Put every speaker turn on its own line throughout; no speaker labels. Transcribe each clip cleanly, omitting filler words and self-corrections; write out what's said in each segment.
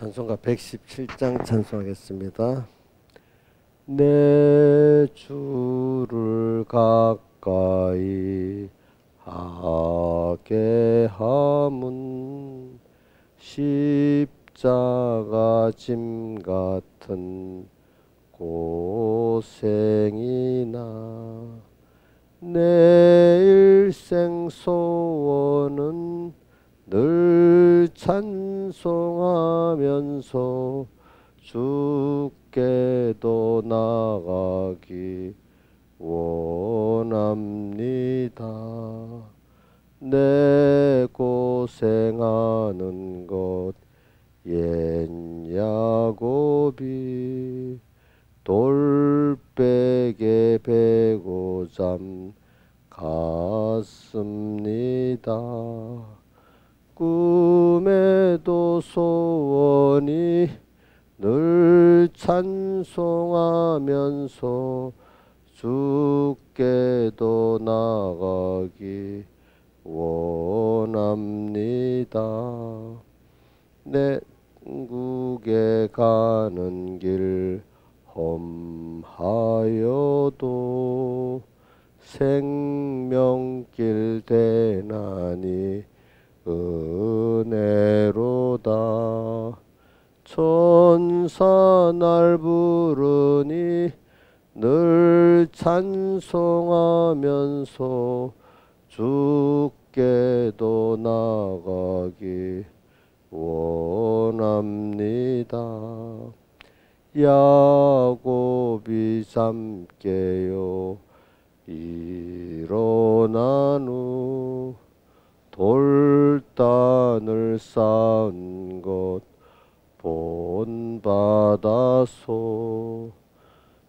찬송가 117장 찬송하겠습니다. 내 주를 가까이 하게 함은 십자가 짐 같은 고생이나 내 일생 소원은 늘 찬송하면서 주께도 나가기 원합니다. 내 고생하는 것 옛 야곱이 돌베개 베고 잠 갔습니다. 꿈에도 소원이 늘 찬송하면서 주께도 나가기 원합니다. 내 천국에 가는 길 험하여도 생명길 대나니 은혜로다. 천사 날 부르니 늘 찬송하면서 주께도 나가기 원합니다. 야곱이 잠 깨어 일어난 후 돌단을 쌓은 것 본받아서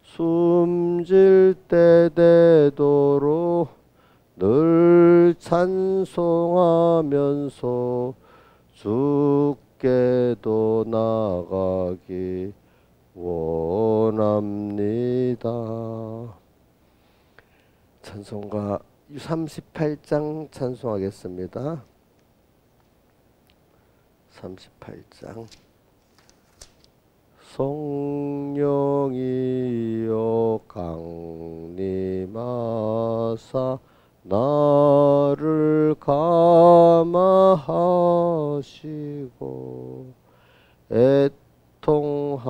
숨질 때 되도록 늘 찬송하면서 주께도 나가기 원합니다. 찬송가 38장 찬송하겠습니다. 38장. 성령이여 강림하사 나를 감화하시고 애통하며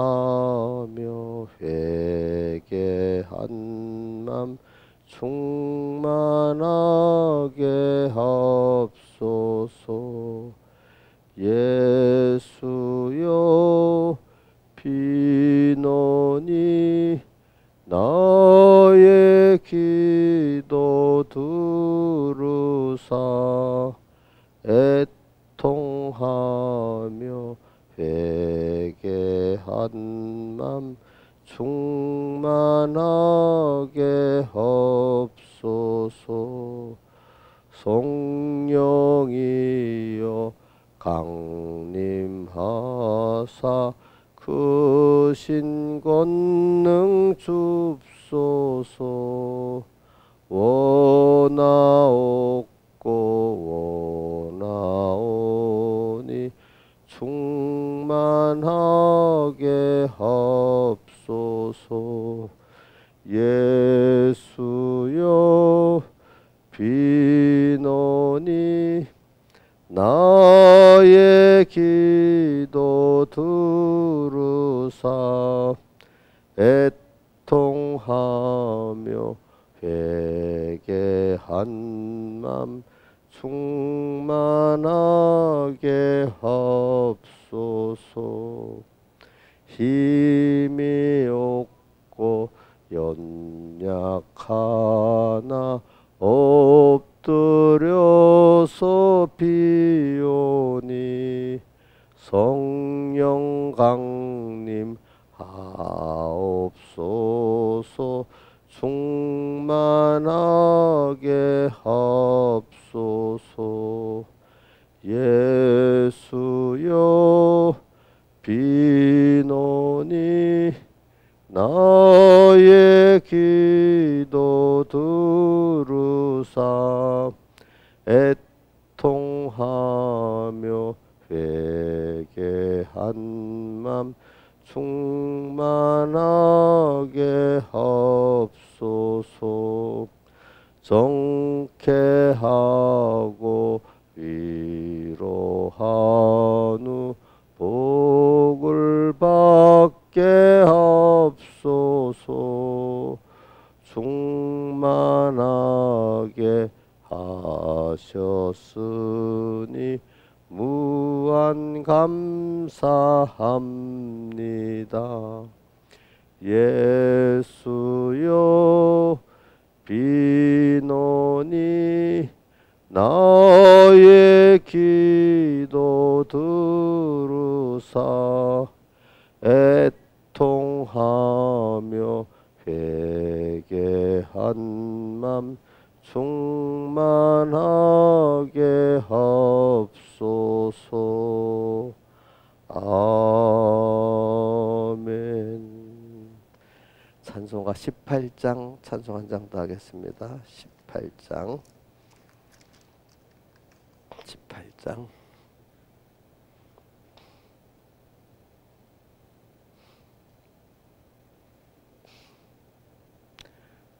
회개한 맘 충만하게 하옵소서. 예수여 비노니 나의 기도 들으사 애통하며 회개한 맘 충만하게 하옵소서. 성령이여 강림하사 크신 권능 줍소서. 원하옵고 원하오니 충만하게 하옵소서. 예수여 비노니 나의 기도 들으사 애통하며 회개한 맘 충만하게 하옵소서. 힘이 없고 연약하나 엎드려서 비오니 성령 강림 하옵소서. 충만하게 하옵소서. 예수여 비노니 나의 기도 들으사 애통하며 회개 한맘 충만하게 하옵소서. 정케하고 위로한 후 복을 받게 하옵소서. 충만하게 하셨으니 무한 감사합니다. 예수여 비노니 나의 기도 들으사 애통하며 회개한 맘 충만하게 하옵소서. 아멘. 찬송가 18장 찬송 한 장 더 하겠습니다. 18장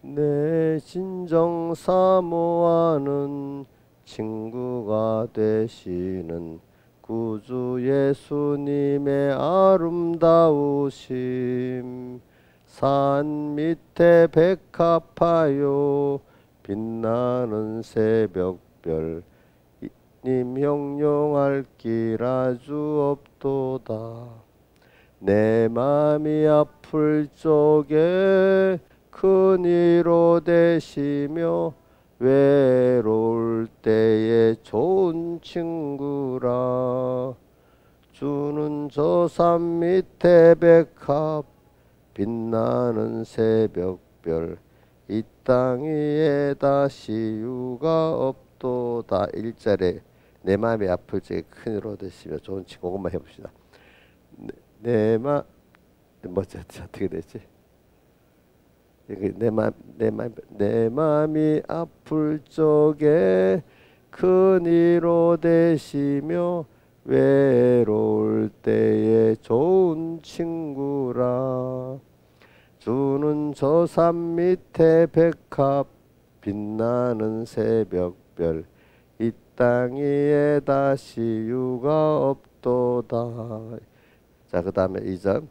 내 진정 사모하는 친구가 되시는 구주 예수님의 아름다우심 산 밑에 백합하여 빛나는 새벽별 님 형용할 길 아주 없도다. 내 맘이 아플 적에 큰 위로 되시며 외로울 때에 좋은 친구라. 주는 저 산 밑에 백합 빛나는 새벽별 이 땅 위에 다시 유가 없도다. 1절에 내 마음이 아플 적에 큰 위로 되시며 좋은 친구. 그것만 해봅시다. 내 어떻게 되지? 내 마음이 아플 적에 큰 위로 되시며 외로울 때에 좋은 친구라. 주는 저 산 밑에 백합 빛나는 새벽별 이 땅 위에 다시 유가 없도다. 자, 그 다음에 2절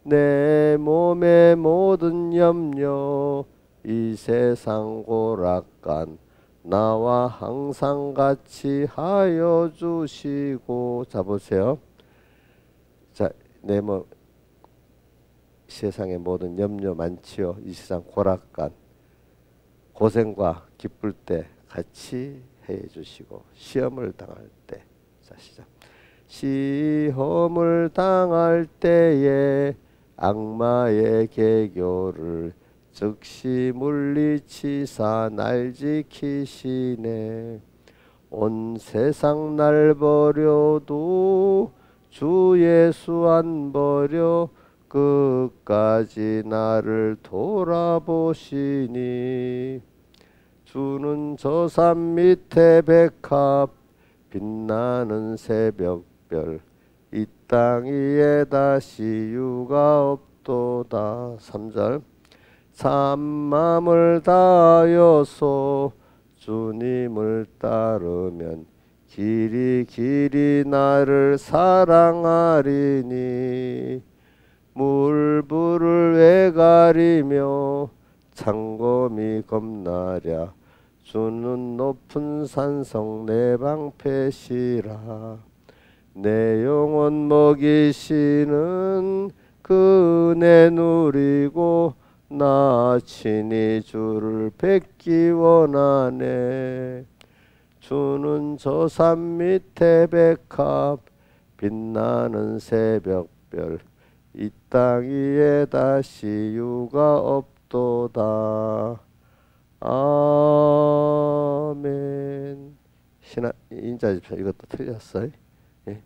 내 몸의 모든 염려 이 세상 고락간 나와 항상 같이 하여 주시고. 자, 보세요. 자, 내 몸 세상의 모든 염려 많지요. 이 세상 고락간 고생과 기쁠 때 같이 해 주시고 시험을 당할 때. 자, 시작. 시험을 당할 때에 악마의 계교를 즉시 물리치사 날 지키시네. 온 세상 날 버려도 주 예수 안 버려 끝까지 나를 돌아보시니. 주는 저 산 밑에 백합 빛나는 새벽별 이 땅 위에 다시 유가 없도다. 3절 참맘을 다하여서 주님을 따르면 길이 나를 사랑하리니. 물불을 왜 가리며 창검이 겁나랴. 주는 높은 산성 내 방패시라. 내 영혼 먹이시는 그 은혜 누리고 나 친히 주를 뵙기 원하네. 주는 저 산 밑에 백합 빛나는 새벽별 이 땅 위에 다시 유가 없도다. 아멘. 신하 인자집사 이것도 틀렸어요. 예?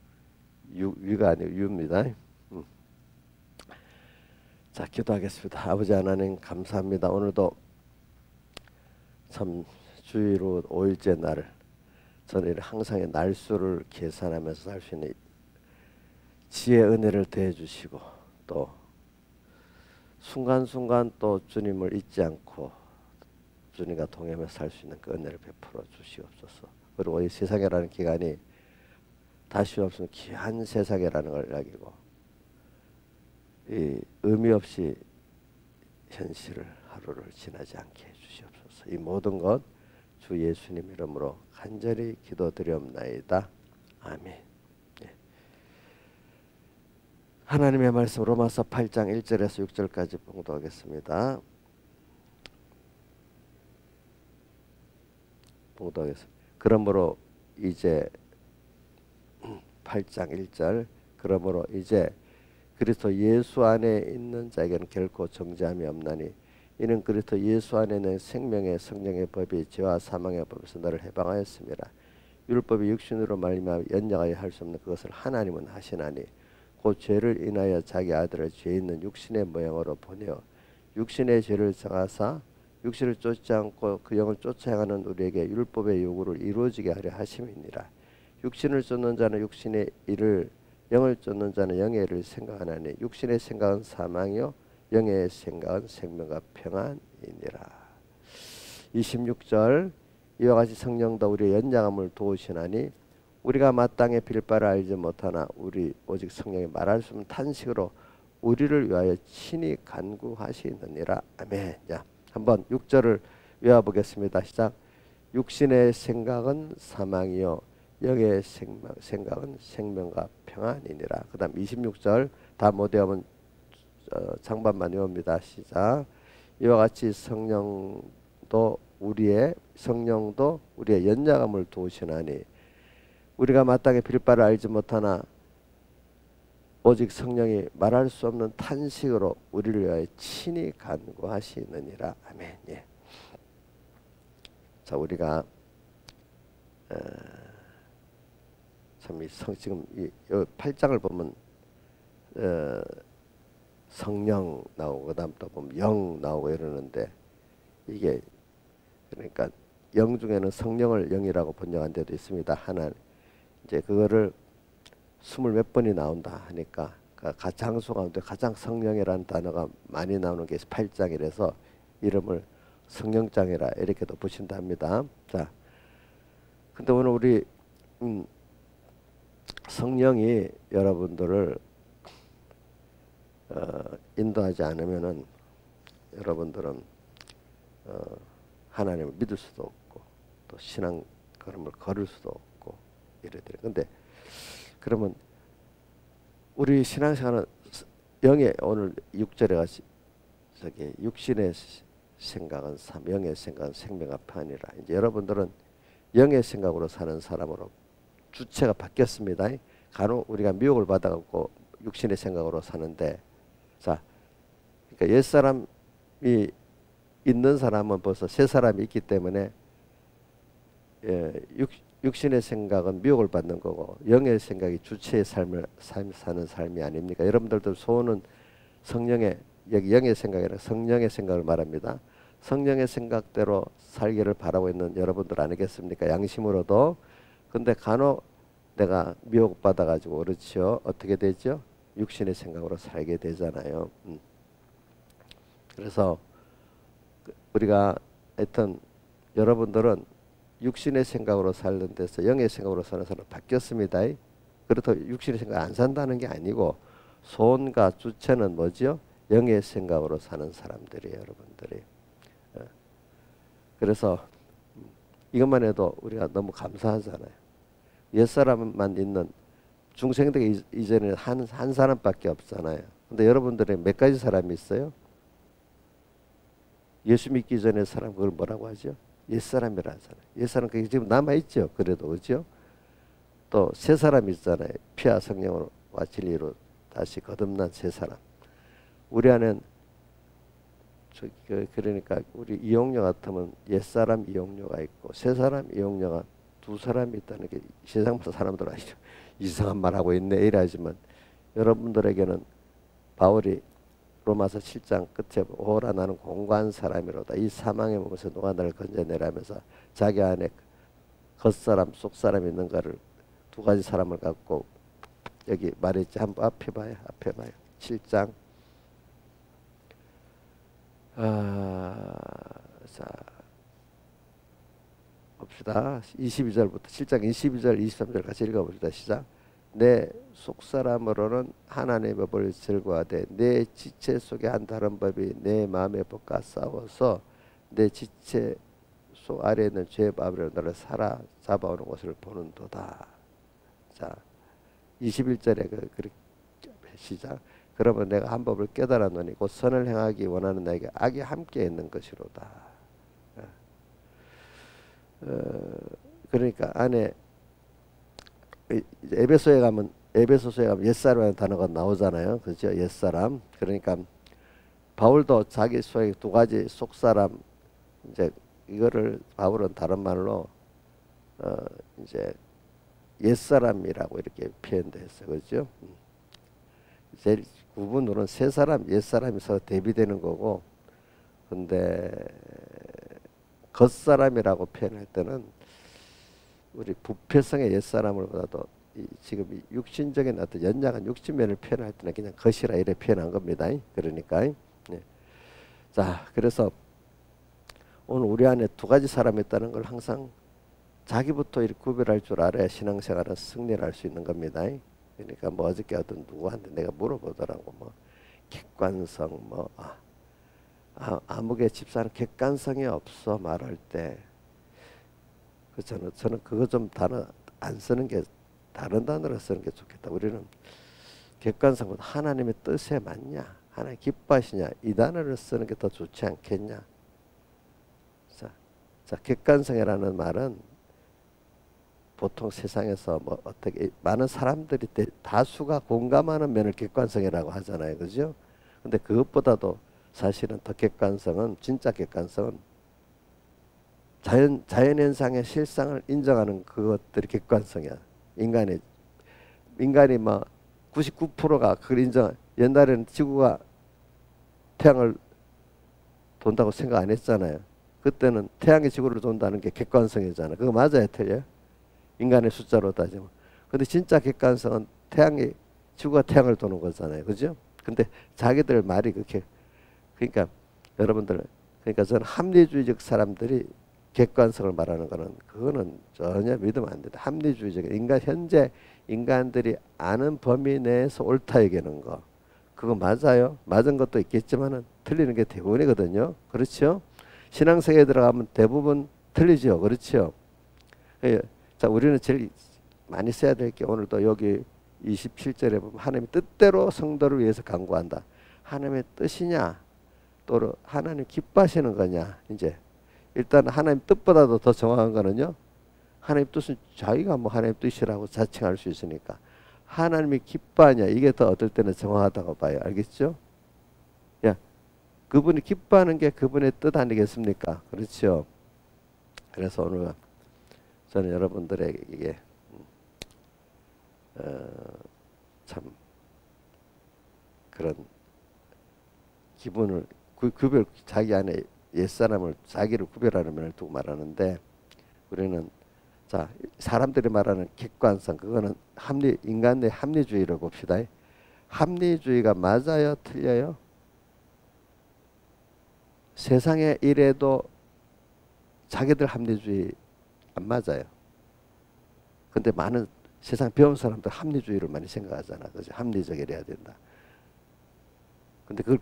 유가 아니고 유입니다. 자, 기도하겠습니다. 아버지 하나님 감사합니다. 오늘도 참 주일 후 5일째 날을 저는 항상의 날수를 계산하면서 살 수 있는 지혜 은혜를 더해 주시고 또 순간순간 또 주님을 잊지 않고 주님과 동행하며 살 수 있는 그 은혜를 베풀어 주시옵소서. 그리고 이 세상이라는 기간이 다시 없으면 귀한 세상이라는 걸 알고 이 의미 없이 현실을 하루를 지나지 않게 해주시옵소서. 이 모든 것 주 예수님 이름으로 간절히 기도드리옵나이다. 아멘. 예. 하나님의 말씀 로마서 8장 1절에서 6절까지 봉독하겠습니다. 그러므로 이제 8장 1절 그러므로 이제 그리스도 예수 안에 있는 자에게는 결코 정죄함이 없나니 이는 그리스도 예수 안에는 생명의 성령의 법이 죄와 사망의 법에서 너를 해방하였습니다. 율법이 육신으로 말미암아 연약하여 할 수 없는 그것을 하나님은 하시나니 곧 죄를 인하여 자기 아들을 죄 있는 육신의 모양으로 보내어 육신의 죄를 정하사 육신을 쫓지 않고 그 영을 쫓아 행하는 우리에게 율법의 요구를 이루어지게 하려 하심이니라. 육신을 쫓는 자는 육신의 일을 영을 쫓는 자는 영의 일을 생각하나니 육신의 생각은 사망이요 영의 생각은 생명과 평안이니라. 26절 이와 같이 성령도 우리의 연약함을 도우시나니 우리가 마땅히 빌 바를 알지 못하나 우리 오직 성령이 말할 수 없는 탄식으로 우리를 위하여 친히 간구하시느니라. 아멘. 자, 한번 6절을 외워보겠습니다. 시작. 육신의 생각은 사망이요 영의 생각은 생명과 평안이니라. 그 다음 26절 다 못 외우면 장반만 외웁니다. 시작. 이와 같이 성령도 우리의 연약함을 도우시나니 우리가 마땅히 빌 바를 알지 못하나 오직 성령이 말할 수 없는 탄식으로 우리를 위하여 친히 간구하시느니라. 아멘. 예. 자, 우리가 참 지금 이 8장을 보면 성령 나오고 그다음 또 보면 영 나오고 이러는데 이게 그러니까 영 중에는 성령을 영이라고 번역한 데도 있습니다. 하나 이제 그거를 20몇 번이 나온다 하니까 그 장수 가운데 가장 성령이라는 단어가 많이 나오는 게 8장이라서 이름을 성령장이라 이렇게도 붙인다 합니다. 자, 근데 오늘 우리 성령이 여러분들을 인도하지 않으면은 여러분들은 하나님을 믿을 수도 없고 또 신앙 걸음을 걸을 수도 없고 이래더래. 근데 그러면 우리 신앙생활은 영의 오늘 6절에 같이 저기 육신의 생각은 영의 생각은 생명과 평안이라. 이제 여러분들은 영의 생각으로 사는 사람으로 주체가 바뀌었습니다. 간혹 우리가 미혹을 받아갖고 육신의 생각으로 사는데, 자, 그러니까 옛 사람이 있는 사람은 벌써 새 사람이 있기 때문에 육신의 생각은 미혹을 받는 거고 영의 생각이 주체의 삶을 사는 삶이 아닙니까? 여러분들도 소원은 성령의 여기 영의 생각이라 성령의 생각을 말합니다. 성령의 생각대로 살기를 바라고 있는 여러분들 아니겠습니까? 양심으로도. 근데 간혹 내가 미혹받아 가지고 그렇죠. 어떻게 되죠? 육신의 생각으로 살게 되잖아요. 그래서 우리가 하여튼 여러분들은 육신의 생각으로 살는 데서 영의 생각으로 사는 사람 바뀌었습니다. 그렇다고 육신의 생각 안 산다는 게 아니고 소원과 주체는 뭐죠? 영의 생각으로 사는 사람들이에요, 여러분들이. 그래서 이것만 해도 우리가 너무 감사하잖아요. 옛사람만 있는 중생되기 이전에는 한 사람밖에 없잖아요. 근데 여러분들의 몇 가지 사람이 있어요? 예수 믿기 전에 사람 그걸 뭐라고 하죠? 옛사람이라 하잖아요. 옛사람 그게 지금 남아있죠. 그래도 그죠? 또 새 사람 있잖아요. 피와 성령과 진리로 다시 거듭난 새 사람. 우리 안엔 그러니까 우리 이용녀 같으면 옛사람 이용녀가 있고 새 사람 이용녀가 두 사람이 있다는 게 세상 사람들 아니죠. 이상한 말 하고 있네 이러지만 여러분들에게는 바울이 로마서 7장 끝에 오라 나는 공고한 사람이로다. 이 사망의 몸에서 누가 나를 건져내라면서 자기 안에 겉사람 속사람 있는 거를 두 가지 사람을 갖고 여기 말했지. 한번 앞에 봐요. 앞에 봐요. 7장. 자, 봅시다. 22절부터 7장 22절 23절 같이 읽어봅시다. 시작. 내 속사람으로는 하나님의 법을 즐거워하되 내 지체 속에 한 다른 법이 내 마음의 법과 싸워서 내 지체 속 아래에 있는 죄의 법으로 너를 사로잡아오는 것을 보는도다. 자, 21절에 그렇게 시작. 그러면 내가 한 법을 깨달았노니 곧 선을 행하기 원하는 나에게 악이 함께 있는 것이로다. 그러니까 안에 에베소에 가면 옛사람이라는 단어가 나오잖아요. 그죠? 옛사람. 그러니까 바울도 자기 속에 두 가지 속사람, 이제 이거를 바울은 다른 말로 이제 옛사람이라고 이렇게 표현됐어요. 그죠? 제일 구분으로는 새 사람, 옛사람이 서로 대비되는 거고, 근데 겉사람이라고 표현할 때는 우리 부패성의 옛사람을보다도 지금 이 육신적인 어떤 연약한 육신면을 표현할 때는 그냥 겉이라 이래 표현한 겁니다. 그러니까 네. 자, 그래서 오늘 우리 안에 두 가지 사람이 있다는 걸 항상 자기부터 이렇게 구별할 줄 알아야 신앙생활은 승리를 할 수 있는 겁니다. 그러니까 뭐 어저께 어떤 누구한테 내가 물어보더라고. 뭐 객관성 뭐 아무개 집사는 객관성이 없어 말할 때. 저는 그거 좀 단어 안 쓰는 게 다른 단어로 쓰는 게 좋겠다. 우리는 객관성은 하나님의 뜻에 맞냐, 하나님 기뻐하시냐 이 단어를 쓰는 게 더 좋지 않겠냐. 자, 객관성이라는 말은 보통 세상에서 뭐 어떻게 많은 사람들이 다수가 공감하는 면을 객관성이라고 하잖아요, 그죠? 근데 그것보다도 사실은 더 객관성은 진짜 객관성은 자연현상의 실상을 인정하는 그것들이 객관성이야. 인간이 뭐 99%가 그걸 인정. 옛날에는 지구가 태양을 돈다고 생각 안 했잖아요. 그때는 태양이 지구를 돈다는 게 객관성이잖아. 그거 맞아요, 틀려요? 인간의 숫자로 따지면. 근데 진짜 객관성은 지구가 태양을 도는 거잖아요, 그죠? 근데 자기들 말이 그렇게 그러니까 여러분들 그러니까 저는 합리주의적 사람들이 객관성을 말하는 거는 그거는 전혀 믿으면 안 된다. 합리주의적 현재 인간들이 아는 범위 내에서 옳다 얘기하는 거 그거 맞아요. 맞은 것도 있겠지만은 틀리는 게 대부분이거든요. 그렇죠? 신앙생활에 들어가면 대부분 틀리죠. 그렇죠? 자, 우리는 제일 많이 써야 될 게 오늘도 여기 27절에 보면 하나님의 뜻대로 성도를 위해서 간구한다. 하나님의 뜻이냐 또 하나님 기뻐하시는 거냐. 이제 일단 하나님 뜻보다도 더 정확한 거는요. 하나님 뜻은 자기가 뭐 하나님 뜻이라고 자칭할 수 있으니까 하나님이 기뻐하냐 이게 더 어떨 때는 정확하다고 봐요. 알겠죠? 야, 그분이 기뻐하는 게 그분의 뜻 아니겠습니까? 그렇죠? 그래서 오늘 저는 여러분들에게 참 그런 기분을 구별 자기 안에 옛사람을 자기를 구별하는 면을 두고 말하는데 우리는 자 사람들이 말하는 객관성 그거는 인간의 합리주의를 봅시다. 합리주의가 맞아요, 틀려요? 세상의 일에도 자기들 합리주의 안 맞아요. 근데 많은 세상 배운 사람들 합리주의를 많이 생각하잖아. 그죠? 합리적이어야 된다. 근데 그걸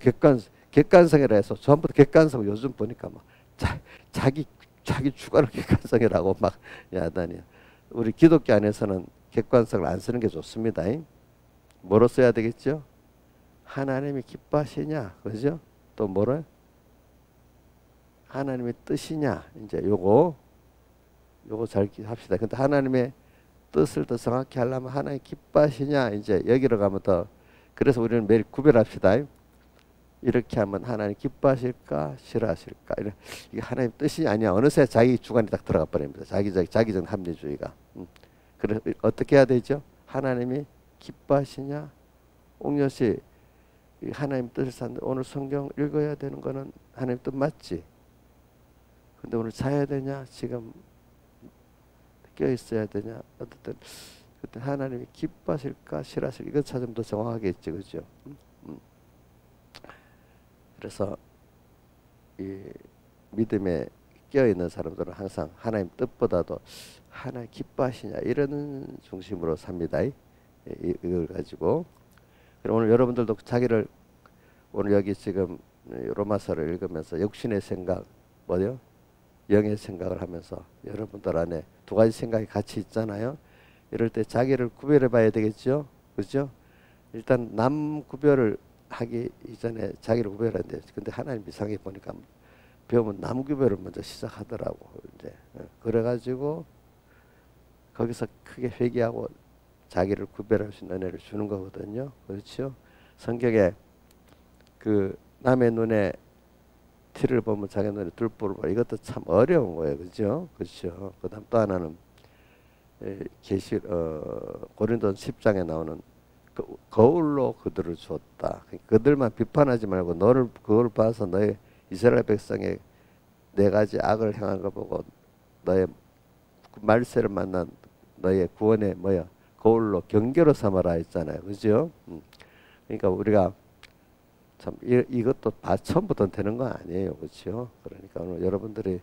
객관성이라 해서 전부 다 객관성 요즘 보니까 막 자기 주관을 객관성이라고 막 야단이야. 우리 기독교 안에서는 객관성을 안 쓰는 게 좋습니다. 뭐로 써야 되겠죠? 하나님이 기뻐하시냐, 그죠? 또 뭐를? 하나님의 뜻이냐, 이제 요거 잘 합시다. 근데 하나님의 뜻을 더 정확히 하려면 하나님 기뻐하시냐, 이제 여기로 가면 더 그래서 우리는 매일 구별합시다. 이렇게 하면 하나님 기뻐하실까 싫어하실까 이게 하나님 뜻이 아니야. 어느새 자기 주관이 딱 들어가 버립니다. 자기적 합리주의가. 그래서 어떻게 해야 되죠? 하나님이 기뻐하시냐? 옥녀 씨 하나님 뜻을 사는데 오늘 성경 읽어야 되는 거는 하나님 뜻 맞지? 근데 오늘 자야 되냐? 지금 깨어 있어야 되냐? 어쨌든 그때 하나님이 기뻐하실까 싫어하실까 이것 찾으면 더 정확하겠지, 그죠? 그래서 이 믿음에 끼어 있는 사람들은 항상 하나님 뜻보다도 하나님 기뻐하시냐 이런 중심으로 삽니다. 이걸 가지고. 그럼 오늘 여러분들도 자기를 오늘 여기 지금 로마서를 읽으면서 육신의 생각 뭐요? 영의 생각을 하면서 여러분들 안에 두 가지 생각이 같이 있잖아요. 이럴 때 자기를 구별해 봐야 되겠죠. 그렇죠? 일단 남 구별을 하기 이전에 자기를 구별해야 돼. 근데 하나님 이상하게 보니까 배우면 남 구별을 먼저 시작하더라고. 이제 그래가지고 거기서 크게 회개하고 자기를 구별할 수 있는 은혜를 주는 거거든요. 그렇죠? 성경에 그 남의 눈에 티를 보면 자기 눈에 둘보를 봐. 이것도 참 어려운 거예요. 그죠? 그렇죠. 그다음 또 하나는 고린도전 10장에 나오는 거울로 그들을 주었다. 그들만 비판하지 말고 너를 그걸 봐서 너의 이스라엘 백성의 네 가지 악을 행한 거 보고 너의 말세를 만난 너의 구원의 뭐야 거울로 경계로 삼아라 했잖아요. 그죠? 그러니까 우리가 참 이것도 처음부터 되는 거 아니에요. 그렇죠? 그러니까 오늘 여러분들이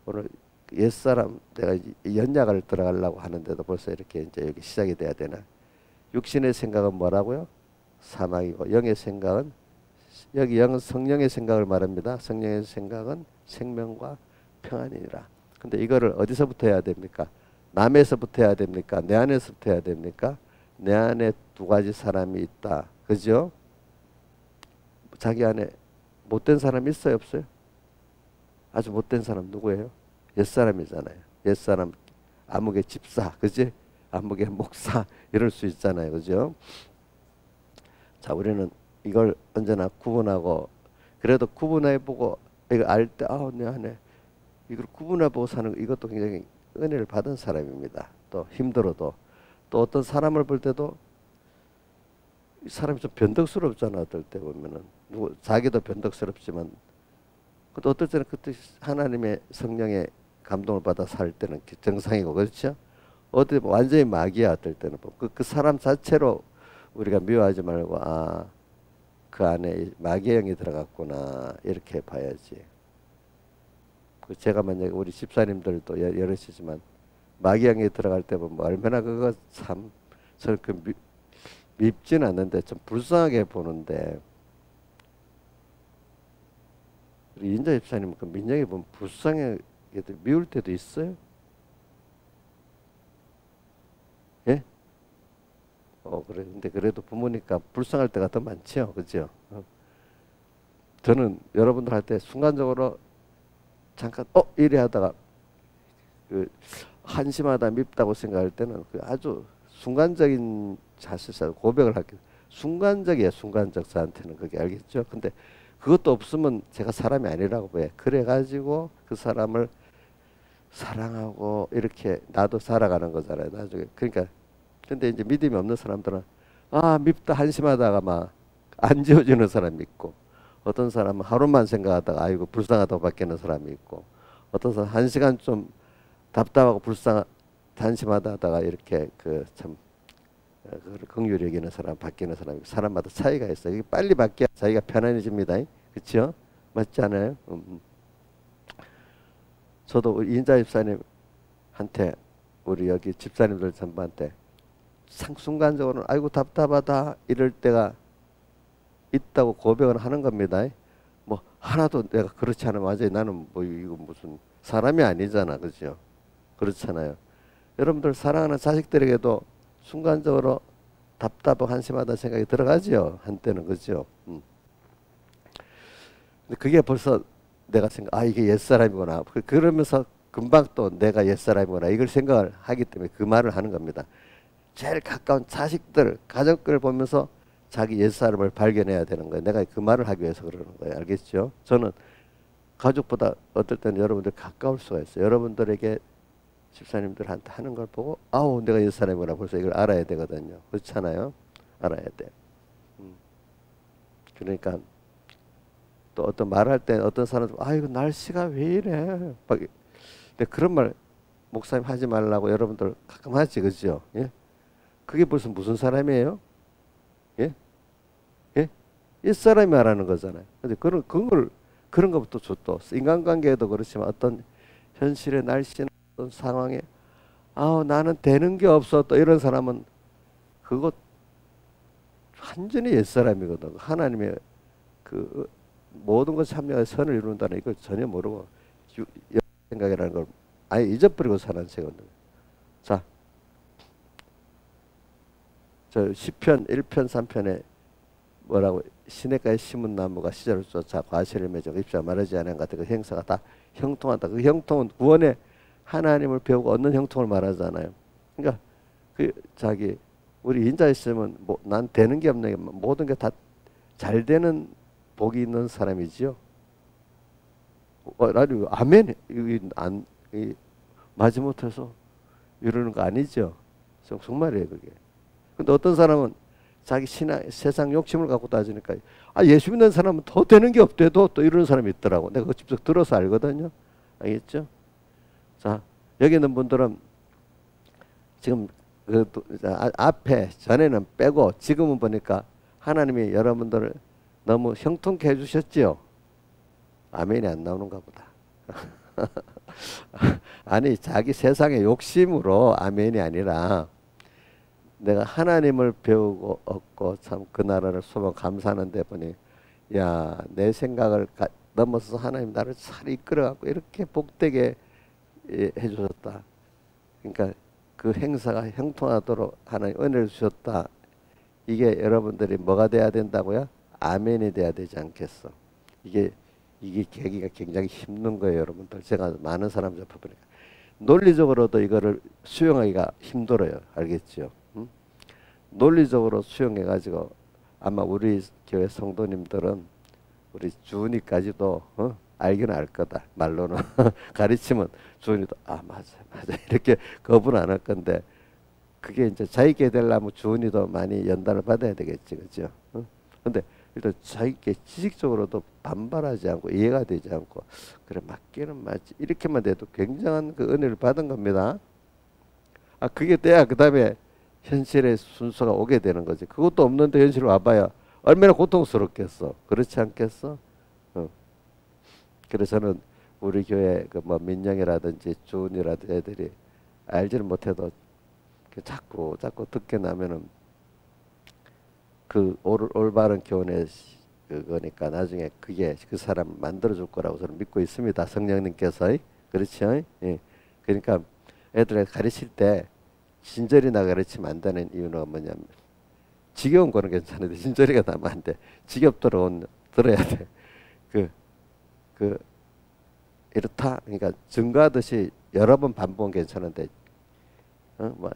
오늘 옛사람 내가 연약을 들어가려고 하는데도 벌써 이렇게 이제 여기 시작이 돼야 되나? 육신의 생각은 뭐라고요? 사망이고 영의 생각은 여기 영은 성령의 생각을 말합니다. 성령의 생각은 생명과 평안이니라. 근데 이거를 어디서부터 해야 됩니까? 남에서부터 해야 됩니까? 내 안에서부터 해야 됩니까? 내 안에 두 가지 사람이 있다. 그죠? 자기 안에 못된 사람 있어요, 없어요? 아주 못된 사람 누구예요? 옛사람이잖아요. 옛사람 아무개 집사, 그지? 아무개 목사 이럴 수 있잖아요, 그죠? 자, 우리는 이걸 언제나 구분하고 그래도 구분해보고 이거 알 때 내 안에 이걸 구분해보고 사는 이것도 굉장히 은혜를 받은 사람입니다. 또 힘들어도 또 어떤 사람을 볼 때도 이 사람이 좀 변덕스럽잖아. 어떨 때 보면은 자기도 변덕스럽지만 또 어떨 때는 그때 하나님의 성령의 감동을 받아 살 때는 정상이고 그렇죠. 어디 완전히 마귀야. 어떨 때는 그 사람 자체로 우리가 미워하지 말고 그 안에 마귀의 영이 들어갔구나 이렇게 봐야지. 제가 만약에 우리 집사님들도 여럿이지만 마귀의 영이 들어갈 때 보면 얼마나 그거 참 저는 밉진 않는데 좀 불쌍하게 보는데 우리 인자 집사님 그 민영이 보면 불쌍하게 미울 때도 있어요? 예? 그래. 근데 그래도 부모니까 불쌍할 때가 더 많죠. 그죠? 저는 여러분들 할 때 순간적으로 잠깐 이래 하다가 한심하다 밉다고 생각할 때는 아주 순간적인 자신사 고백을 할게 순간적이에요. 순간적 저한테는 그게 알겠죠? 근데 그것도 없으면 제가 사람이 아니라고 왜 그래가지고 그 사람을 사랑하고 이렇게 나도 살아가는 거잖아요. 나중에 그러니까 근데 이제 믿음이 없는 사람들은 밉다 한심하다가 막 안 지워지는 사람이 있고 어떤 사람은 하루만 생각하다가 아이고 불쌍하다고 바뀌는 사람이 있고 어떤 사람 한 시간 좀 답답하고 한심하다 하다가 이렇게 참 긍휼히 여기는 사람 바뀌는 사람이 사람마다 차이가 있어요. 이게 빨리 바뀌어야 자기가 편안해집니다. 그렇죠? 맞지 않아요? 저도 우리 인자 집사님한테 우리 여기 집사님들 전부한테 순간적으로는 아이고 답답하다 이럴 때가 있다고 고백을 하는 겁니다. 뭐 하나도 내가 그렇지 않으면 완전히 나는 뭐 이거 무슨 사람이 아니잖아. 그죠? 그렇잖아요. 여러분들 사랑하는 자식들에게도 순간적으로 답답하고 한심하다는 생각이 들어가죠. 한때는. 그죠? 근데 그게 벌써 내가 생각 이게 옛사람이구나. 그러면서 금방 또 내가 옛사람이구나 이걸 생각을 하기 때문에 그 말을 하는 겁니다. 제일 가까운 자식들 가족을 보면서 자기 옛사람을 발견해야 되는 거예요. 내가 그 말을 하기 위해서 그러는 거예요. 알겠죠? 저는 가족보다 어떨 때는 여러분들 가까울 수가 있어요. 여러분들에게 집사님들한테 하는 걸 보고 내가 옛사람이구나 벌써 이걸 알아야 되거든요. 그렇잖아요. 알아야 돼. 그러니까 또 어떤 말할 때 어떤 사람들 이거 날씨가 왜 이래 근데 그런 말 목사님 하지 말라고 여러분들 가끔 하지. 그죠? 예? 그게 벌써 무슨 사람이에요? 예? 예? 옛사람이 말하는 거잖아요. 근데 그런 것부터 줬또 인간관계에도 그렇지만 어떤 현실의 날씨나 어떤 상황에 나는 되는 게 없어 또 이런 사람은 그거 완전히 옛사람이거든. 하나님의 그 모든 것 참여에 선을 이룬다는 이걸 전혀 모르고 생각이라는 걸 아예 잊어버리고 사는 세거든요. 자, 저 시편 1편 3편에 뭐라고 시냇가에 심은 나무가 시절을 쫓아 과실을 맺어 입자 마르지 않은 것 같은 그 행사가 다 형통하다. 그 형통은 구원의 하나님을 배우고 얻는 형통을 말하잖아요. 그러니까 그 자기 우리 인자 있으면 뭐 난 되는 게 없네 모든 게 다 잘 되는 복이 있는 사람이지요. 아니 아멘 마지못해서 이러는 거 아니죠. 정말이에요 그게. 근데 어떤 사람은 자기 세상 욕심을 갖고 따지니까 예수 믿는 사람은 더 되는 게 없대도 또 이런 사람이 있더라고. 내가 그거 직접 들어서 알거든요. 알겠죠? 자, 여기 있는 분들은 지금 앞에 전에는 빼고 지금은 보니까 하나님이 여러분들을 너무 형통케 해주셨지요. 아멘이 안 나오는가 보다. 아니 자기 세상의 욕심으로 아멘이 아니라 내가 하나님을 배우고 얻고 참 그 나라를 소망 감사하는데 보니 내 생각을 넘어서 하나님 나를 잘 이끌어갖고 이렇게 복되게 해주셨다. 그러니까 그 행사가 형통하도록 하나님 은혜를 주셨다. 이게 여러분들이 뭐가 돼야 된다고요? 아멘이 돼야 되지 않겠어. 이게 계기가 굉장히 힘든 거예요, 여러분들. 제가 많은 사람 접해보니까 논리적으로도 이거를 수용하기가 힘들어요. 알겠죠? 응? 논리적으로 수용해가지고 아마 우리 교회 성도님들은 우리 주은이까지도 알기는 알 거다. 말로는 가르치면 주은이도 맞아 이렇게 거부는 안 할 건데 그게 이제 자기게 되려면 주은이도 많이 연단을 받아야 되겠지, 그죠? 근데 일단 자기게 지식적으로도 반발하지 않고 이해가 되지 않고 그래 맞기는 맞지 이렇게만 돼도 굉장한 그 은혜를 받은 겁니다. 그게 돼야 그 다음에 현실의 순서가 오게 되는 거지. 그것도 없는데 현실 와봐야 얼마나 고통스럽겠어. 그렇지 않겠어? 그래서 저는 우리 교회 그 뭐 민영이라든지 주은이라든지 애들이 알지를 못해도 자꾸 듣게 나면은 그 올바른 교훈의 그거니까 나중에 그게 그 사람 만들어줄 거라고 저는 믿고 있습니다. 성령님께서. 그렇죠? 예. 그러니까 애들을 가르칠 때 진절이나 가르치면 안 되는 이유는 뭐냐면 지겨운 거는 괜찮은데 진절이가 나면 안 돼. 지겹도록 들어야 돼. 이렇다. 그러니까 증거하듯이 여러 번 반복은 괜찮은데 뭐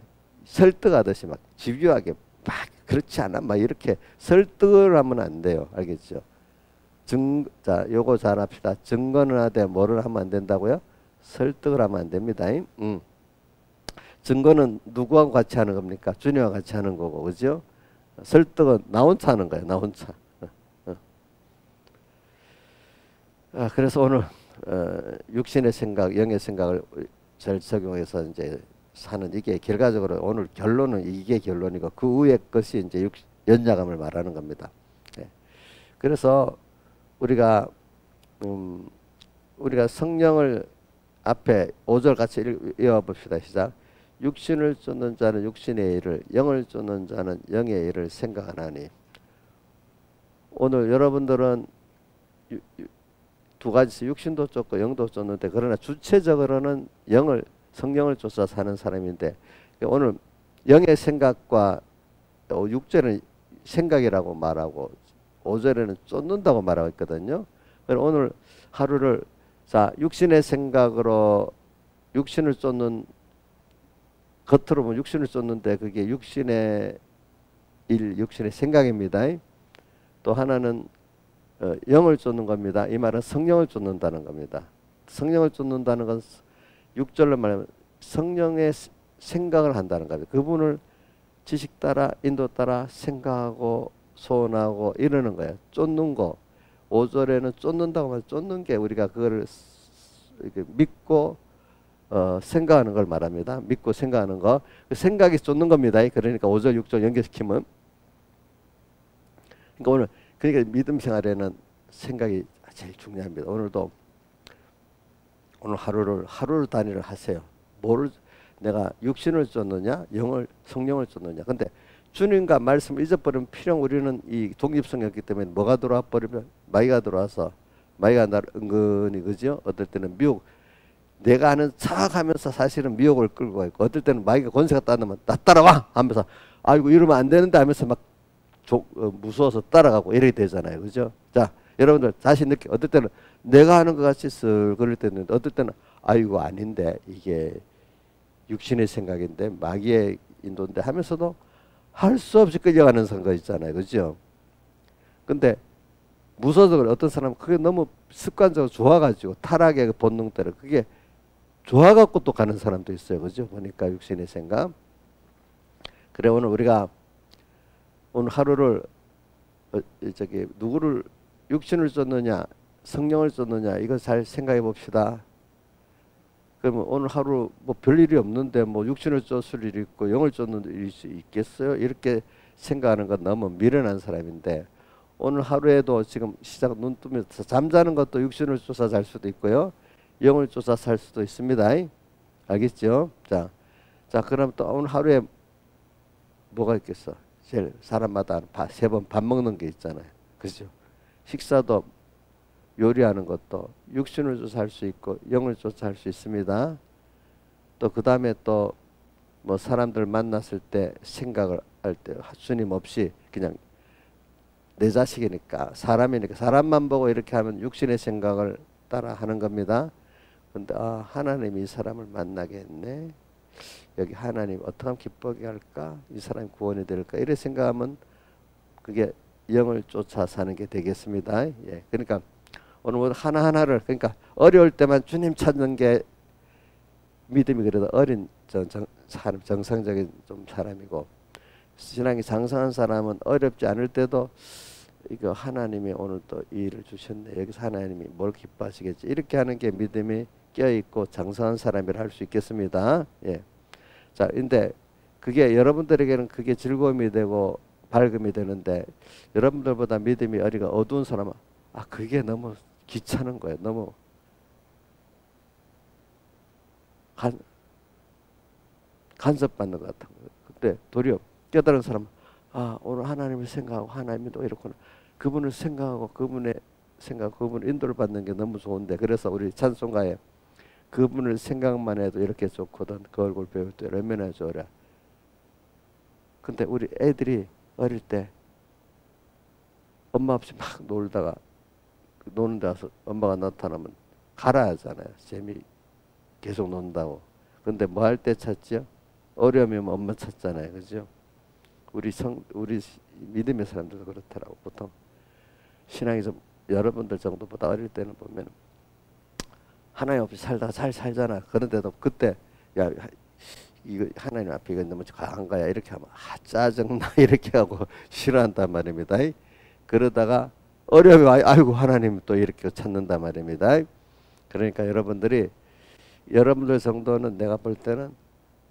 설득하듯이 막 집요하게 막 그렇지 않아 막 이렇게 설득을 하면 안 돼요. 알겠죠? 자, 요거 잘 합시다. 증거는 하되 뭐를 하면 안 된다고요? 설득을 하면 안 됩니다. 증거는 누구하고 같이 하는 겁니까? 주님과 같이 하는 거고, 그죠? 설득은 나 혼자 하는 거예요. 나 혼자. 그래서 오늘 육신의 생각, 영의 생각을 잘 적용해서 이제 사는 이게 결과적으로 오늘 결론은 이게 결론이고 그 위에 것이 이제 연약함을 말하는 겁니다. 그래서 우리가 성령을 앞에 5절 같이 읽어봅시다. 시작. 육신을 쫓는 자는 육신의 일을, 영을 쫓는 자는 영의 일을 생각하나니. 오늘 여러분들은 두 가지 육신도 쫓고 영도 쫓는데 그러나 주체적으로는 성령을 쫓아 사는 사람인데 오늘 영의 생각과 6절은 생각이라고 말하고 5절에는 쫓는다고 말하고 있거든요. 오늘 하루를 육신의 생각으로 육신을 쫓는 겉으로 보면 육신을 쫓는데 그게 육신의 일, 육신의 생각입니다. 또 하나는 영을 쫓는 겁니다. 이 말은 성령을 쫓는다는 겁니다. 성령을 쫓는다는 건 6절로 말하면 성령의 생각을 한다는 겁니다. 그분을 지식 따라 인도 따라 생각하고 소원하고 이러는 거예요. 쫓는 거. 5절에는 쫓는다고 하면 쫓는 게 우리가 그거를 이렇게 믿고 생각하는 걸 말합니다. 믿고 생각하는 거. 그 생각이 쫓는 겁니다. 그러니까 5절 6절 연결시키면 그러니까 믿음 생활에는 생각이 제일 중요합니다. 오늘 하루를 단위를 하세요. 내가 육신을 쫓느냐 성령을 쫓느냐. 근데 주님과 말씀을 잊어버리면 필요 우리는 이 독립성이었기 때문에 뭐가 들어와 버리면 마귀가 들어와서 마귀가 나를 은근히 그죠? 어떨 때는 미혹 내가 아는 척하면서 사실은 미혹을 끌고 있고 어떨 때는 마귀가 권세가 따르면 나 따라와 하면서 아이고 이러면 안 되는데 하면서 막 무서워서 따라가고 이렇게 되잖아요. 그죠? 자 여러분들 자신 느끼 어떨 때는 내가 하는 것 같이 쓱 그럴 때는 어떨 때는 아이고 아닌데 이게 육신의 생각인데 마귀의 인도인데 하면서도 할 수 없이 끌려가는 선거 있잖아요. 그죠? 근데 무서워서 그래. 어떤 사람은 그게 너무 습관적으로 좋아가지고 타락의 그 본능대로 그게 좋아갖고 또 가는 사람도 있어요. 그죠? 보니까 육신의 생각. 그래 우리가 오늘 하루를 누구를 육신을 쫓느냐 성령을 쫓느냐 이거 잘 생각해 봅시다. 그러면 오늘 하루 뭐 별일이 없는데 뭐 육신을 쫓을 일이 있고 영을 쫓는 일이 있겠어요? 이렇게 생각하는 건 너무 미련한 사람인데 오늘 하루에도 지금 눈 뜨면서 잠자는 것도 육신을 쫓아 잘 수도 있고요. 영을 쫓아 살 수도 있습니다. 알겠죠? 자 그럼 또 오늘 하루에 뭐가 있겠어? 제일 사람마다 3번 밥 먹는 게 있잖아요. 그죠? 식사도 요리하는 것도 육신을 쫓아 할 수 있고 영을 쫓아 할 수 있습니다. 또 그 다음에 또 뭐 사람들 만났을 때 생각을 할 때 주님 없이 그냥 내 자식이니까 사람이니까 사람만 보고 이렇게 하면 육신의 생각을 따라 하는 겁니다. 근데 하나님이 이 사람을 만나게 했네. 여기 하나님 어떻게 하면 기쁘게 할까? 이 사람이 구원이 될까? 이렇게 생각하면 그게 영을 쫓아 사는 게 되겠습니다. 예, 그러니까 오늘 하나하나를 그러니까 어려울 때만 주님 찾는 게 믿음이 그래도 어린 정상적인 좀 사람이고 신앙이 장성한 사람은 어렵지 않을 때도 이거 하나님이 오늘 또 이 일을 주셨네. 여기서 하나님이 뭘 기뻐하시겠지. 이렇게 하는 게 믿음이 껴있고 장성한 사람이라 할 수 있겠습니다. 예. 자, 근데 그게 여러분들에게는 그게 즐거움이 되고 밝음이 되는데 여러분들보다 믿음이 어두운 사람은 그게 너무 귀찮은 거예요. 너무 간섭받는 것 같은 거예요. 근데 도리어 깨달은 사람은 오늘 하나님을 생각하고 하나님이 또 이렇구나. 그분을 생각하고 그분의 생각, 그분 인도를 받는 게 너무 좋은데 그래서 우리 찬송가에 그분을 생각만 해도 이렇게 좋거든. 그 얼굴 배울 때 얼마나 좋으랴. 근데 우리 애들이 어릴 때 엄마 없이 막 놀다가 노는 데 와서 엄마가 나타나면 가라 하잖아요. 계속 논다고. 근데 뭐 할 때 찾죠? 어려우면 엄마 찾잖아요. 그죠? 우리 믿음의 사람들도 그렇더라고. 보통 신앙이 좀 여러분들 정도보다 어릴 때는 보면 하나님 없이 살다가 잘 살잖아. 그런데도 그때 이거 하나님 앞에 이거 너무 강한 거야. 이렇게 하면 짜증나 이렇게 하고 싫어한단 말입니다. 그러다가 어려움이 아이고 하나님 또 이렇게 찾는단 말입니다. 그러니까 여러분들 정도는 내가 볼 때는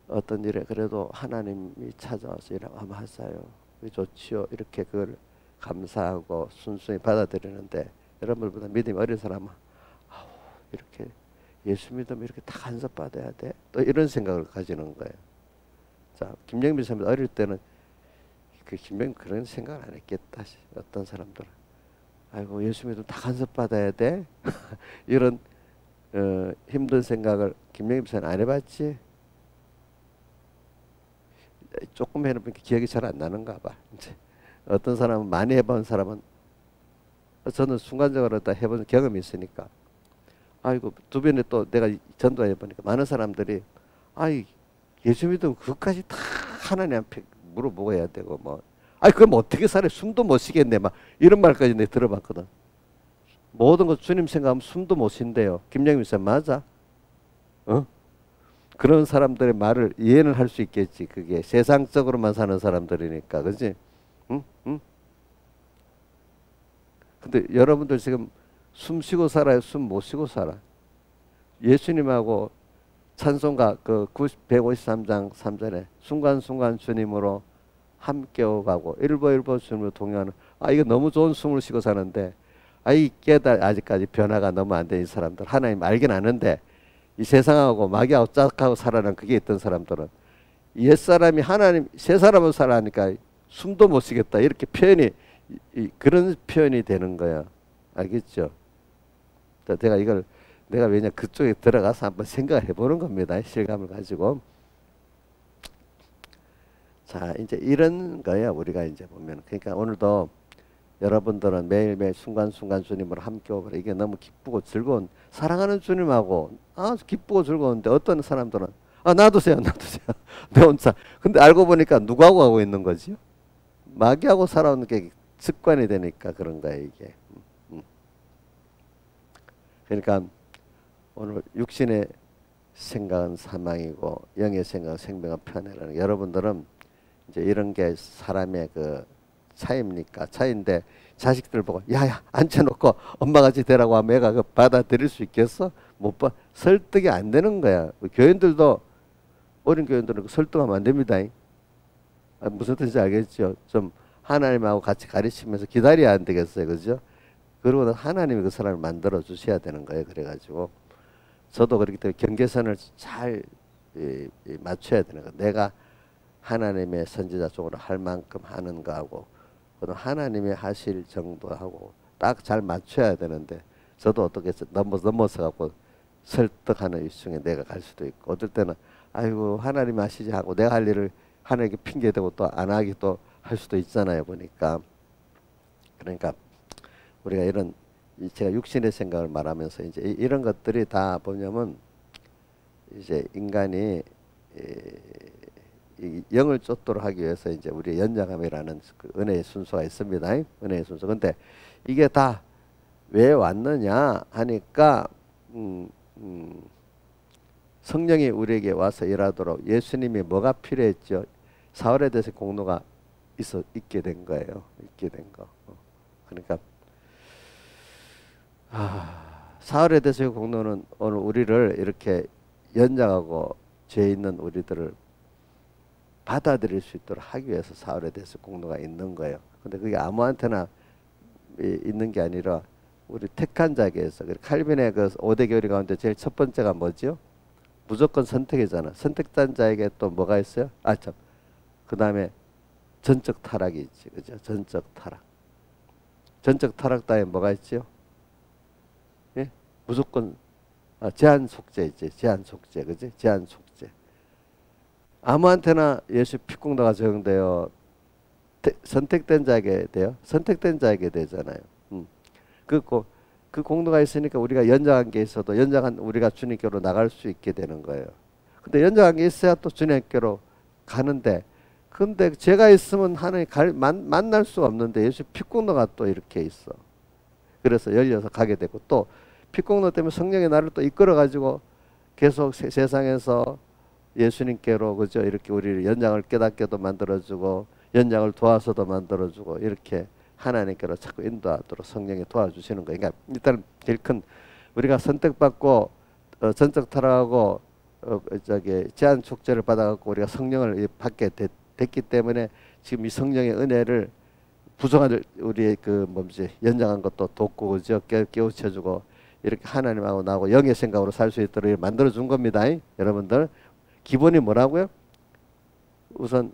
어떤 일에 그래도 하나님이 찾아와서 이렇게 하사요. 좋지요. 이렇게 그걸 감사하고 순수히 받아들이는데 여러분들보다 믿음이 어린 사람은 이렇게 예수 믿으면 이렇게 다 간섭받아야 돼. 또 이런 생각을 가지는 거예요. 자, 김영민 사람 어릴 때는 김영민 그런 생각을 안 했겠다. 어떤 사람들은 아이고 예수 믿으면 다 간섭받아야 돼. 이런 힘든 생각을 김영민 사람 안 해봤지? 조금 해놓으면 기억이 잘 안 나는가 봐. 이제 어떤 사람은 많이 해본 사람은 저는 순간적으로 다 해본 경험이 있으니까 아이고 주변에 또 내가 전도해 보니까 많은 사람들이 예수 믿으면 그것까지 다 하나님 앞에 물어보고 해야 되고 그럼 어떻게 살아? 숨도 못 쉬겠네 막 이런 말까지 내가 들어봤거든. 모든 것 주님 생각하면 숨도 못 쉰대요. 김영민 씨 맞아? 그런 사람들의 말을 이해는 할 수 있겠지. 그게 세상적으로만 사는 사람들이니까. 그지? 응? 근데 여러분들 지금 숨 쉬고 살아요? 숨 못 쉬고 살아? 예수님하고 찬송가 그 153장 3절에 순간순간 주님으로 함께 오가고 일보일보 주님으로 동행하는, 이거 너무 좋은 숨을 쉬고 사는데 이 아직까지 변화가 너무 안 된 이 사람들, 하나님 알긴 아는데 이 세상하고 마귀하고 짝하고 살아난 그게 있던 사람들은 옛사람이 하나님 새 사람을 살아하니까 숨도 못 쉬겠다 이렇게 표현이 그런 표현이 되는 거야. 알겠죠? 내가 이걸 내가 왜냐 그쪽에 들어가서 한번 생각을 해보는 겁니다. 실감을 가지고. 자, 이제 이런 거야 우리가 이제 보면. 그러니까 오늘도 여러분들은 매일매일 순간순간 주님으로 함께 오고 이게 너무 기쁘고 즐거운, 사랑하는 주님하고 기쁘고 즐거운데 어떤 사람들은 놔두세요 내 혼자. 근데 알고 보니까 누구하고 하고 있는 거지요? 마귀하고 살아오는 게 습관이 되니까 그런 거야 이게. 그러니까 오늘 육신의 생각은 사망이고 영의 생각은 생명은 편애라는, 여러분들은 이제 이런 게 사람의 그 차이입니까? 차이인데 자식들 보고 야야 앉혀놓고 엄마 같이 되라고 하면 애가 그 받아들일 수 있겠어? 못 봐. 설득이 안 되는 거야. 교인들도 어린 교인들은 설득하면 안 됩니다. 무슨 뜻인지 알겠죠? 좀 하나님하고 같이 가르치면서 기다려야 안 되겠어요, 그죠? 그러고 하나님이 그 사람을 만들어 주셔야 되는 거예요. 그래가지고 저도 그렇기 때문에 경계선을 잘 맞춰야 되는 거예요. 내가 하나님의 선지자 쪽으로 할 만큼 하는 거하고 하나님이 하실 정도하고 딱 잘 맞춰야 되는데, 저도 어떻게 넘어서 갖고 설득하는 일중에 내가 갈 수도 있고, 어떨 때는 아이고 하나님 하시지 하고 내가 할 일을 하나님께 핑계대고 또 안 하기 또 할 수도 있잖아요 보니까. 그러니까 우리가 이런 제가 육신의 생각을 말하면서 이제 이런 것들이 다 보냐면 이제 인간이 이 영을 쫓도록 하기 위해서 이제 우리 연장함이라는 그 은혜의 순서가 있습니다. 은혜의 순서. 근데 이게 다 왜 왔느냐 하니까 성령이 우리에게 와서 일하도록 예수님이 뭐가 필요했죠? 사울에 대해서 공로가 있게 된 거예요. 있게 된 거. 그러니까 사울에 대해서의 공로는 오늘 우리를 이렇게 연장하고 죄 있는 우리들을 받아들일 수 있도록 하기 위해서 사울에 대해서 공로가 있는 거예요. 근데 그게 아무한테나 있는 게 아니라 우리 택한 자에게서. 칼빈의 그 5대 교리 가운데 제일 첫 번째가 뭐죠? 무조건 선택이잖아. 선택된 자에게 또 뭐가 있어요? 그 다음에 전적 타락이 있지, 그죠? 전적 타락. 전적 타락 다음에 뭐가 있지요? 예? 무조건 제한 속죄 있지, 제한 속죄, 그지? 제한 속죄. 아무한테나 예수 피공로가 적용돼요? 선택된 자에게 돼요? 선택된 자에게 되잖아요. 그 공로가 있으니까 우리가 연장한 게 있어도 연장한 우리가 주님께로 나갈 수 있게 되는 거예요. 근데 연장한 게 있어야 또 주님께로 가는데, 근데 죄가 있으면 하나님 만날 수가 없는데 예수 피공로가 또 이렇게 있어. 그래서 열려서 가게 되고, 또 피공로 때문에 성령이 나를 또 이끌어 가지고 계속 세상에서 예수님께로, 그죠? 이렇게 우리를 연장을 깨닫게도 만들어주고 연장을 도와서도 만들어주고 이렇게 하나님께로 자꾸 인도하도록 성령이 도와주시는 거예요. 그러니까 일단 제일 큰, 우리가 선택받고 전적 타락하고 제한 촉제를 받아갖고 우리가 성령을 받게 됐기 때문에 지금 이 성령의 은혜를 부족한 우리의 그 연장한 것도 돕고, 그죠? 깨우쳐주고 이렇게 하나님하고 나하고 영의 생각으로 살 수 있도록 만들어준 겁니다. 여러분들 기본이 뭐라고요? 우선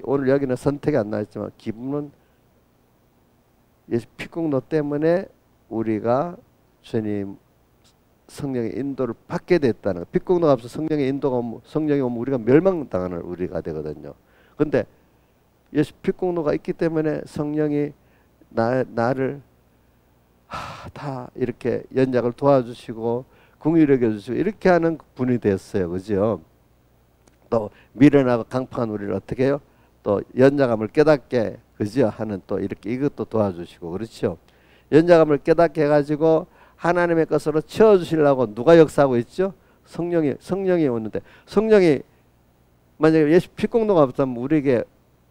오늘 여기는 선택이 안 나왔지만 기본은 예수 피공로 때문에 우리가 주님 성령의 인도를 받게 됐다는 거. 피공로가 없어 성령의 인도가 성령이 오면 우리가 멸망당하는 우리가 되거든요. 근데 예수 피공로가 있기 때문에 성령이 나를 다 이렇게 연약을 도와주시고 긍휼히 여겨주시고 이렇게 하는 분이 됐어요. 그죠? 또 미련하고 강팍한 우리를 어떻게 해요? 또 연약함을 깨닫게, 그죠? 하는 또 이렇게 이것도 도와주시고, 그렇죠? 연약함을 깨닫게 해가지고 하나님의 것으로 채워주시려고 누가 역사하고 있죠? 성령이 오는데, 성령이 만약에 예수 피공로가 없다면 우리에게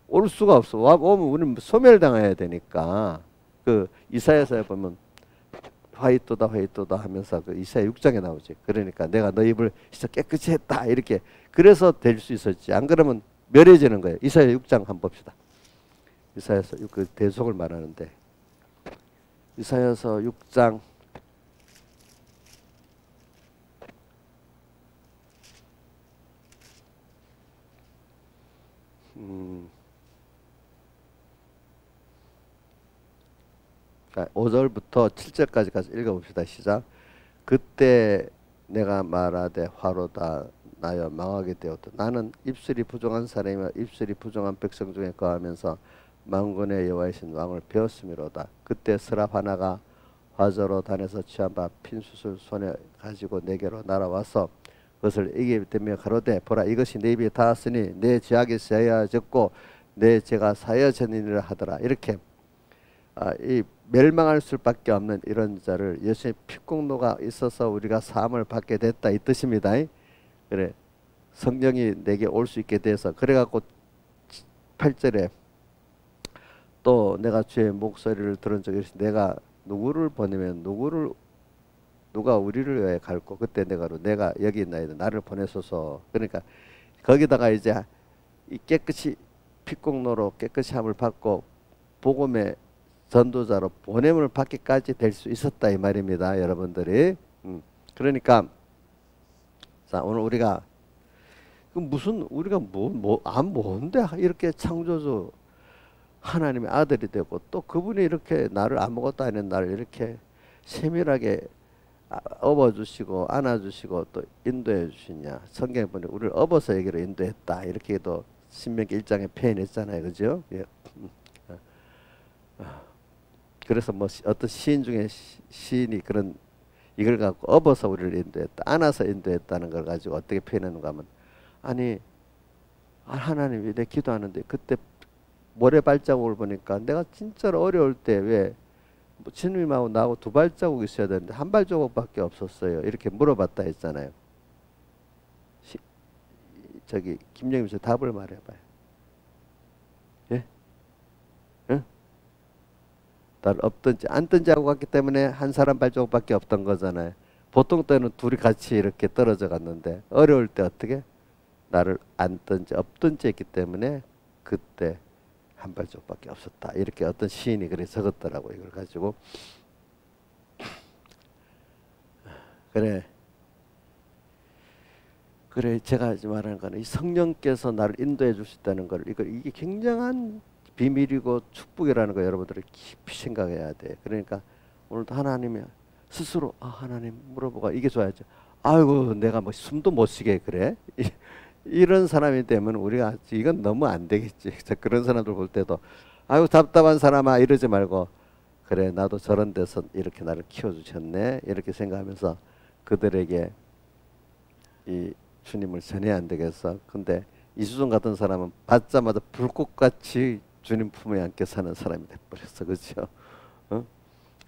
올 수가 없어. 오면 우리는 소멸당해야 되니까. 그 이사야서에 보면 화이토다 화이토다 하면서 그 이사야 6장에 나오지. 그러니까 내가 너 입을 진짜 깨끗이 했다 이렇게. 그래서 될 수 있었지. 안 그러면 멸해지는 거예요. 이사야 6장 한번 봅시다. 이사야서 그 대속을 말하는데 이사야서 6장 자, 5절부터 7절까지 가서 읽어봅시다. 시작. 그때 내가 말하되 화로다 나여 망하게 되었다. 나는 입술이 부정한 사람이며 입술이 부정한 백성 중에 거하면서 만군의 여호와이신 왕을 배웠음이로다. 그때 스랍 하나가 화저로 단에서 취한 바 핀숯을 손에 가지고 내게로 날아와서 그것을 이게 되며 가로되 보라 이것이 내 입에 닿았으니 내 죄악이 사하여졌고 내 죄가 사하여졌느니라 하더라. 이렇게 이 멸망할 수밖에 없는 이런 자를 예수의 피공로가 있어서 우리가 사함을 받게 됐다 이 뜻입니다. 그래 성령이 내게 올 수 있게 돼서 그래갖고 8절에 또 내가 주의 목소리를 들은 적이 있으니 내가 누구를 보내면 누가 우리를 위해 갈고 그때 내가 여기 있나이다 나를 보내소서. 그러니까 거기다가 이제 이 깨끗이 피공로로 깨끗이 함을 받고 복음의 전도자로 보냄을 받기까지 될 수 있었다 이 말입니다. 여러분들이 그러니까 자 오늘 우리가 무슨 우리가 뭔데 이렇게 창조주 하나님의 아들이 되고 또 그분이 이렇게 나를 아무것도 아닌 나를 이렇게 세밀하게 업어주시고 안아주시고 또 인도해 주시냐. 성경에 보니 우리를 업어서 여기로 인도했다 이렇게도 신명기 1장에 표현했잖아요. 그죠? 예. 그래서 뭐 어떤 시인 중에 시인이 그런 이걸 갖고 업어서 우리를 인도했다 안아서 인도했다는 걸 가지고 어떻게 표현하는가 하면 아니 하나님이 내 기도하는데 그때 모래 발자국을 보니까 내가 진짜로 어려울 때 왜 주님하고 나하고 두 발자국 있어야 되는데 한 발자국밖에 없었어요. 이렇게 물어봤다 했잖아요. 저기 김영임 씨 답을 말해봐요. 예? 응? 날 없든지 앉든지 하고 갔기 때문에 한 사람 발자국밖에 없던 거잖아요. 보통 때는 둘이 같이 이렇게 떨어져 갔는데 어려울 때 어떻게? 나를 앉든지 없든지 했기 때문에 그때 한 발자국밖에 없었다. 이렇게 어떤 시인이 그렇게 적었더라고 이걸 가지고. 그래 제가 말하는 거는 이 성령께서 나를 인도해 주셨다는 걸 이게 굉장한 비밀이고 축복이라는 거 여러분들이 깊이 생각해야 돼. 그러니까 오늘도 하나님이 스스로 하나님 물어보고 이게 좋아야죠. 아이고 내가 뭐 숨도 못 쉬게 그래. 이런 사람이 되면 우리가 이건 너무 안 되겠지. 그런 사람들 볼 때도 아이고 답답한 사람아 이러지 말고 그래 나도 저런 데서 이렇게 나를 키워주셨네 이렇게 생각하면서 그들에게 이 주님을 전해야 안 되겠어. 근데 이수종 같은 사람은 받자마자 불꽃같이 주님 품에 안겨 사는 사람이 돼버렸어. 그렇죠?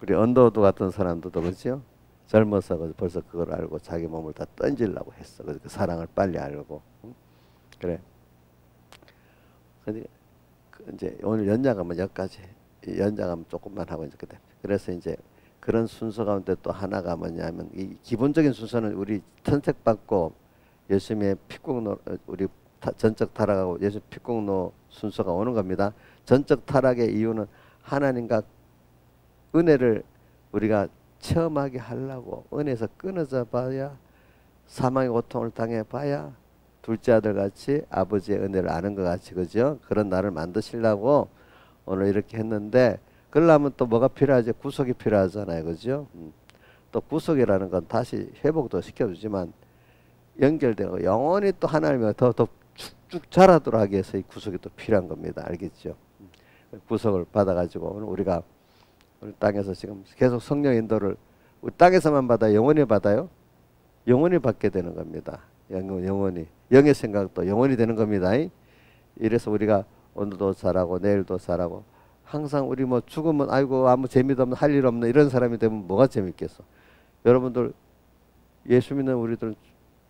우리 언더우드 같은 사람들도 그렇죠? 젊어서 벌써 그걸 알고 자기 몸을 다 던지려고 했어. 그 사랑을 빨리 알고. 그래. 근데 이제 오늘 연장하면 여기까지. 연장하면 조금만 하고 이제 그때. 그래서 이제 그런 순서 가운데 또 하나가 뭐냐면 이 기본적인 순서는 우리 선택받고 예수님의 피공로 우리 전적 타락하고 예수 피공로 순서가 오는 겁니다. 전적 타락의 이유는 하나님과 은혜를 우리가 체험하게 하려고 은혜에서 끊어져 봐야 사망의 고통을 당해 봐야 둘째 아들 같이 아버지의 은혜를 아는 것 같이 그죠? 그런 나를 만드시려고 오늘 이렇게 했는데 그러려면 또 뭐가 필요하지? 구속이 필요하잖아요. 그죠? 또 구속이라는 건 다시 회복도 시켜주지만 연결되고 영원히 또 하나님이 더 쭉쭉 자라도록 하기 위해서 이 구속이 또 필요한 겁니다. 알겠죠? 구속을 받아가지고 오늘 우리가 우리 땅에서 지금 계속 성령 인도를 우리 땅에서만 받아요? 영원히 받아요? 영원히 받게 되는 겁니다. 영원히. 영의 생각도 영원히 되는 겁니다. 이래서 우리가 오늘도 잘하고 내일도 잘하고 항상 우리 뭐 죽으면 아이고 아무 재미도 없는 할 일 없는 이런 사람이 되면 뭐가 재밌겠어. 여러분들 예수 믿는 우리들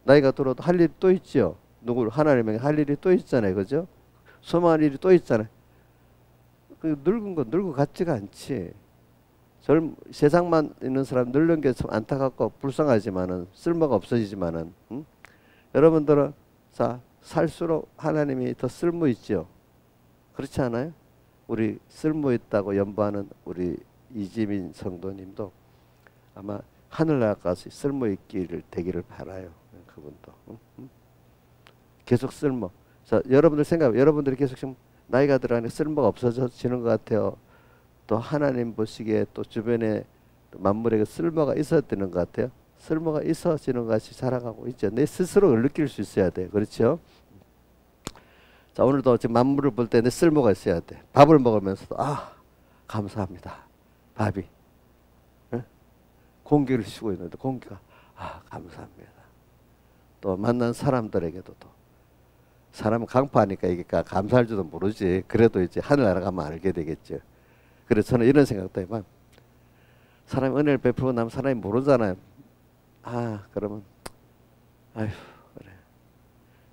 나이가 들어도 할 일이 또 있죠. 누구 하나님에게 할 일이 또 있잖아요. 그죠? 소망할 일이 또 있잖아요. 그 늙은 거 늙어 같지가 않지. 세상만 있는 사람 늙는 게 참 안타깝고 불쌍하지만은 쓸모가 없어지지만은 여러분들은 자 살수록 하나님이 더 쓸모 있죠. 그렇지 않아요? 우리 쓸모 있다고 연부하는 우리 이지민 성도님도 아마 하늘나라까지 쓸모 있기를 되기를 바라요. 그분도 계속 쓸모. 자 여러분들 생각, 여러분들이 계속 지금 나이가 들어가니 쓸모가 없어지는 것 같아요. 또 하나님 보시기에 또 주변에 만물에게 쓸모가 있어야 되는 것 같아요. 쓸모가 있어지는 것이 살아가고 있죠. 내 스스로 느낄 수 있어야 돼. 그렇죠? 자 오늘도 지금 만물을 볼 때 내 쓸모가 있어야 돼. 밥을 먹으면서도 아 감사합니다. 밥이 공기를 쉬고 있는데 공기가 아 감사합니다. 또 만난 사람들에게도 또 사람은 강파하니까 이게 감사할 줄도 모르지. 그래도 이제 하늘나라 가면 알게 되겠죠. 그래서 저는 이런 생각도 해봐. 사람이 은혜를 베풀고 나면 사람이 모르잖아요. 아 그러면 아휴 그래.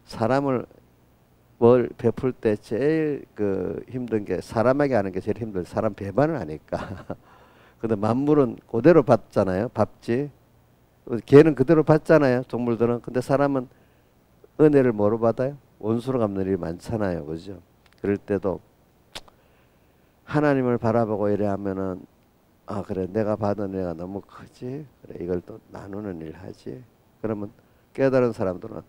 사람을 뭘 베풀 때 제일 힘든 게 사람에게 하는 게 제일 힘들어요. 사람 배반을 하니까. 근데 만물은 그대로 받잖아요. 받지. 개는 그대로 받잖아요. 동물들은. 근데 사람은 은혜를 뭐로 받아요? 원수로 갚는 일이 많잖아요. 그죠? 그럴 때도 하나님을 바라보고 이래 하면은 아 그래 내가 받은 은혜가 너무 크지. 그래 이걸 또 나누는 일 하지. 그러면 깨달은 사람들은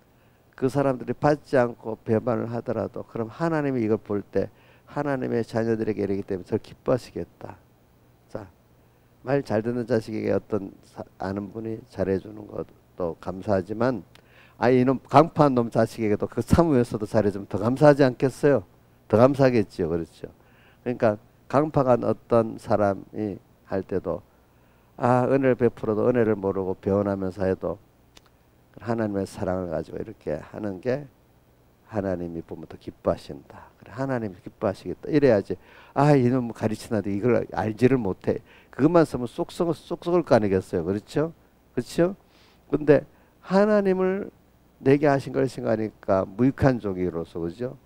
그 사람들이 받지 않고 배반을 하더라도 그럼 하나님이 이걸 볼 때 하나님의 자녀들에게 이르기 때문에 더 기뻐하시겠다. 자, 말 잘 듣는 자식에게 어떤 아는 분이 잘해주는 것도 감사하지만 아 이놈 강파한 놈 자식에게도 그 참으면서도 잘해주면 더 감사하지 않겠어요? 더 감사하겠죠. 그렇죠. 그러니까 강파한 어떤 사람이 할 때도 아 은혜를 베풀어도 은혜를 모르고 배운하면서 해도 하나님의 사랑을 가지고 이렇게 하는 게 하나님이 보면 더 기뻐하신다. 그래, 하나님이 기뻐하시겠다. 이래야지. 아 이놈 가르치는데 이걸 알지를 못해. 그것만 쓰면 쏙 썩을 거 아니겠어요. 그렇죠? 그렇죠? 근데 하나님을 내게 하신 걸 생각하니까 무익한 종이로서 그죠?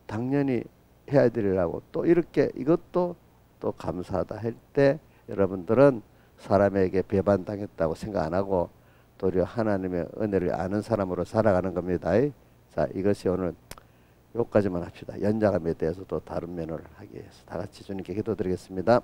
당연히 해야 되리라고 또 이렇게 이것도 또 감사하다 할 때 여러분들은 사람에게 배반당했다고 생각 안 하고 도리어 하나님의 은혜를 아는 사람으로 살아가는 겁니다. 자 이것이 오늘 여기까지만 합시다. 연장함에 대해서 또 다른 면을 하기 위해서 다 같이 주님께 기도드리겠습니다.